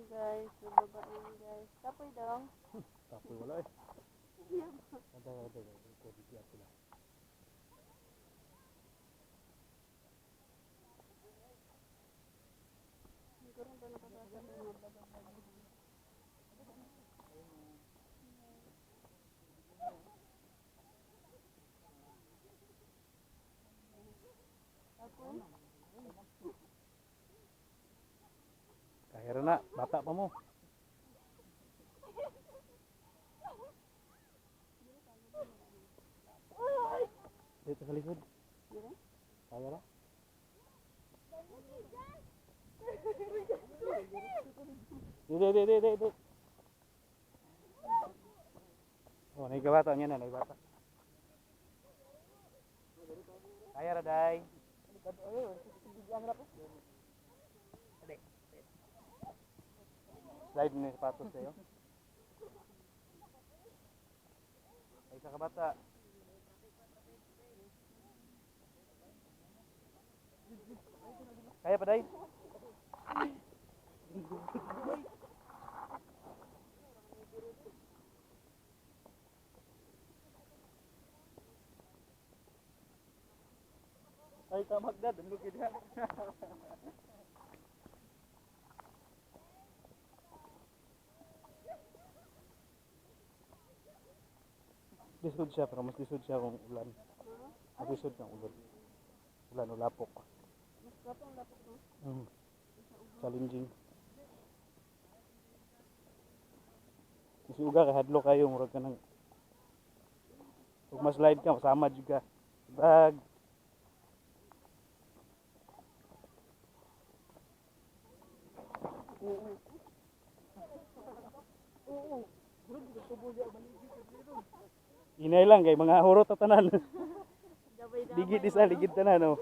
guys, bababa yan guys. Tapoy daw. Tapoy wala eh. Ada ko diyan sila. Sigurong ba nakakasa ng mga bababa. Tapoy? Kahira na, bata pa mo. Dito sa likod. Kaya na? Dito. Oh, naibata niya na, naibata. Kaya na, day. Slide mo na yung sapatos sa'yo. Ay, isa ka bata. Kaya pa, day? Ay, tamak na. Danlugin na. Disod siya, pero mas disod siya kung ulan. Mas disod ng ulan. Ulan o lapok. Mas lapang lapok no? Challenging. Kasi uga kay hadlo kayo, murag ka ng kung ma-slide ka, masama juga. Bag. Inay lang kay mga hurot at tanan. Ligid isa, ligid tanan oh.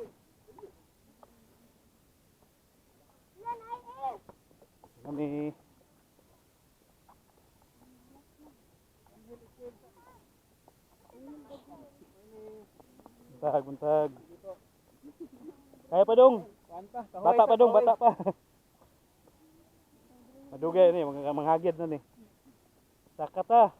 Kami buntag. Kaya pa dong. Bata pa dong, bata pa. Madugay ni, manghagid na ni. Sakat ah.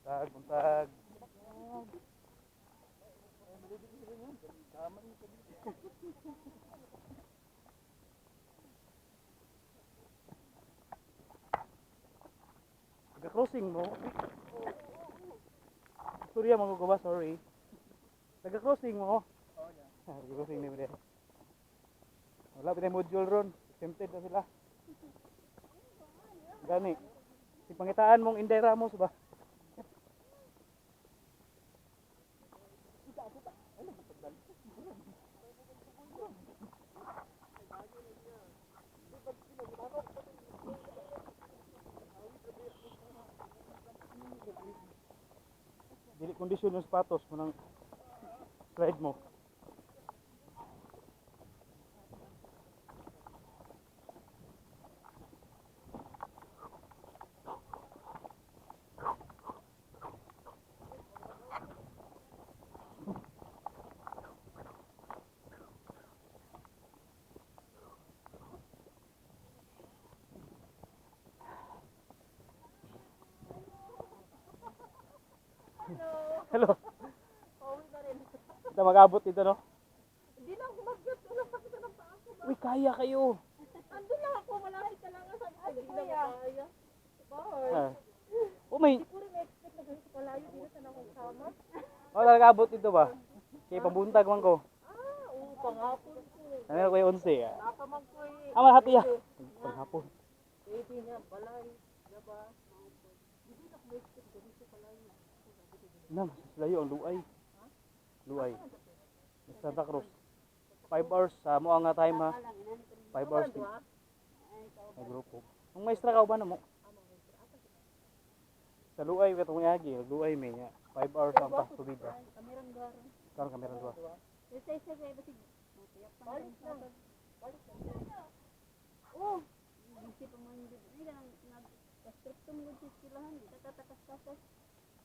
Buntag. Taga-crossing mo. Surya mo ko ba? Sorry. Taga-crossing mo. Taga-crossing ni mo. Wala pinay module ron. Tempted na sila. Gani. Si pangitaan mong Inday Ramos ba? Dili kondisyon yung sapatos mo ng slide mo. Hello. Pauwi na rin. Kita mag-abot dito no? Hindi na ako mag-get. Pakita ng paa ko. Uy, kaya kayo. Andun lang ako. Malapit ka lang. Sabi ko kaya. Bye. Ah. Oh, may... Hindi ko rin expect na ganito kalayo. Dito sana akong sama. Oh, talaga abot dito ba? Kaya pabuntag man ko. Oo. Panghapon ko. Ano ko yung 11 ah? Nakamag ko eh. Ah, hati ah. Paghapon. Baby niya. Balay. Diba? Hindi na ako expect ganito kalayo. Na, mas layo ang luay. Luay. Santa Cruz. 5 hours sa mo ang time ha. 5 hours din. May grupo. Ang maestra ka ba na mo? Sa luay katong yagi, luay may niya. 5 hours ang pasubida. Kamerang garo. Karon kamera dua. Isa basig. Balik lang. Oh. Hindi pa man dito. Ay ganang nag-stricto mo dito silahan. Dito tatakas-takas.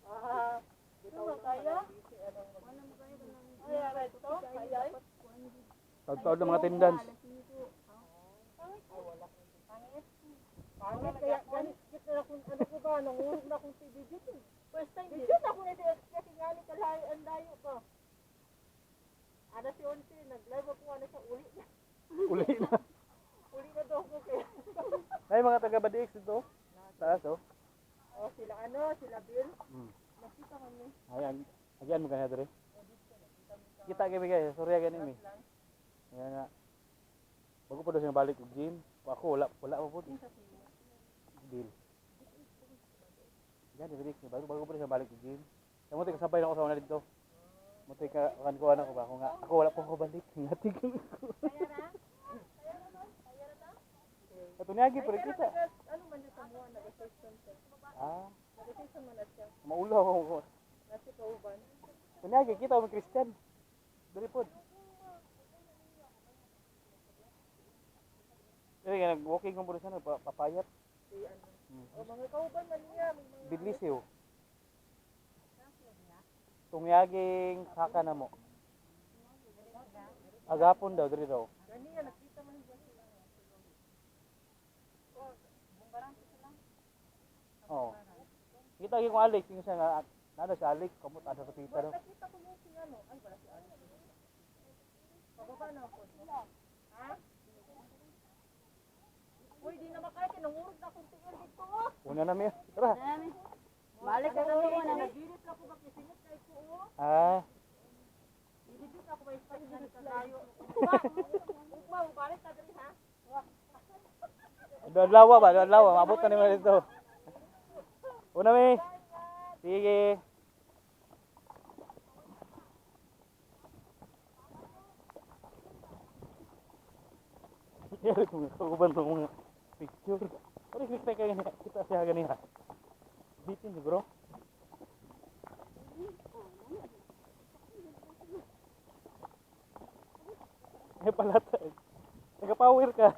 Ah. Dito kaya? Wala mo kaya ganang. Ay, aray. Taod-taod ng mga tendance. Pangit kaya ganit kit na kung ano ko ba nangurog na akong TV dito. First time dito ako na dito kasi ngani kalahi ang dayo ko. Ada si Onsi nag-live ako ano sa uli. Uli na. Uli na daw ko kaya. May mga taga-Badiix dito. Taas oh. Oh sila ano, sila Bill. Nakita kami. Ayan, ayan mo kaya dre. Kita kami guys, sorry again mi. Ayan nga. Bago pa daw siya balik ng gym. Ako wala pa po. Bill. Yan, Badiix. Bago pa daw siya balik ng gym. Kaya mo kasabay na ako sa una dito. Muti ka kan ko ano ko ba ako wala pa ko balik. Ngatig ko. Ito niya pero kita. Ano man yung kamuha nag-session siya. Nag-session man na siya. Maulo ako. Nasi kauban. Ito niya kita mo Christian. Dali pod. Kaya nag-walking ko muna siya, papayat. Si ano. O mga kauban man niya. Bidlisiw. Tungyaging saka na mo. Agapon daw, dali daw. Gani yan, nakita man niya sila. Oo. Kita ko Alex, yung siya nga, nada si Alex, kamot ada sa tita daw. Nakita ko yung si ano. Ay, wala si Alex. Pababa na ako. Ha? Uy, di na makaya. Kinangurog na akong tingin dito. Una na miya. Tara. Balik ka kami na. Nagirit ako ba kisingit kay ko. Didibit ako ba ispan na nagkagayo. Ugma, balik ka diri ha. Doon lawa ba? Doon lawa. Mabot na naman dito. Una mi. Sige. Yari kung kauban itong mga picture. Pari click tayo kayo kita siya ganyan. Bitin siguro. Eh palata. Nagka-power ka.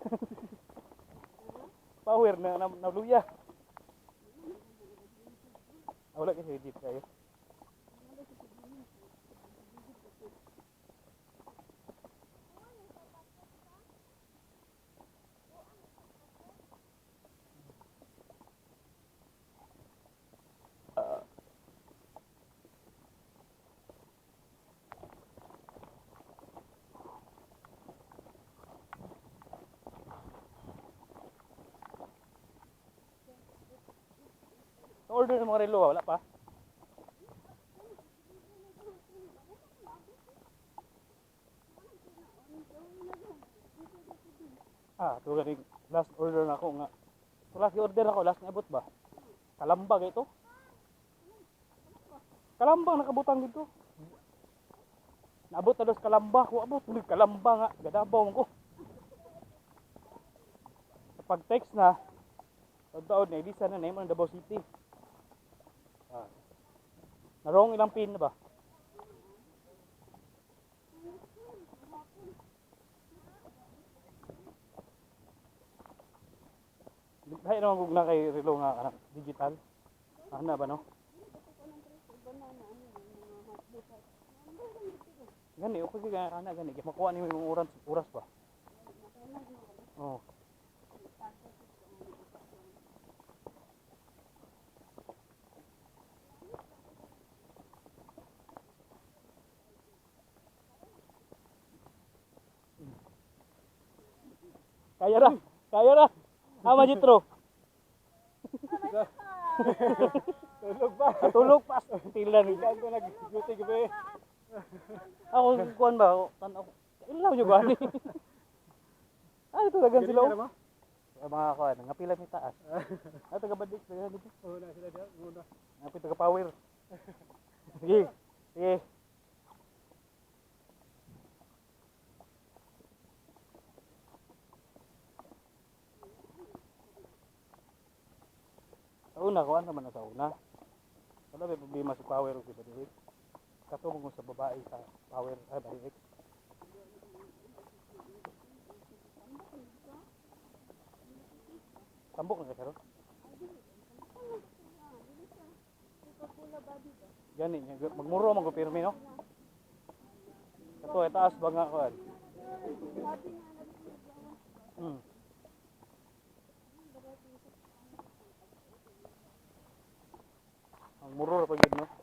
Power na naluya. Wala kasi edit kayo. Order ng mga relo, wala pa. Ito galing last order na ako nga. So last order ako, last niabot ba? Kalambag ito. Kalambang nakabutang dito. Naabot na dos kalamba ko, abot ulit kalamba nga, gadabaw ko. Pag text na, taon na ilisa na name ang Davao City. Narong ilang pin na ba? Dahil naman kung na kay relo nga digital. Ano ba no? Gani, okay ka kana gani. Makuha ni mo oras ba? Oh. Kaya ra. Ama Jitro. Tulog pa. Tilan gago nag-duty gabi. Ako kuan ba? Tan ako. Ilaw yo gani. Ito dagan sila. Mga kuan, ngapila mi taas. Taga Badiix dito. Oh, na sila dia. Muna. Ngapit taga power. Sige. Sige. Una ko naman sa una. Wala may problema sa power o sa Badiix. Katulong sa babae sa power ay Badiix. Tambok na karon. Gani magmuro man ko pirmi no. Kato taas ba nga kuan. Hmm. Ang muror pa yun, no?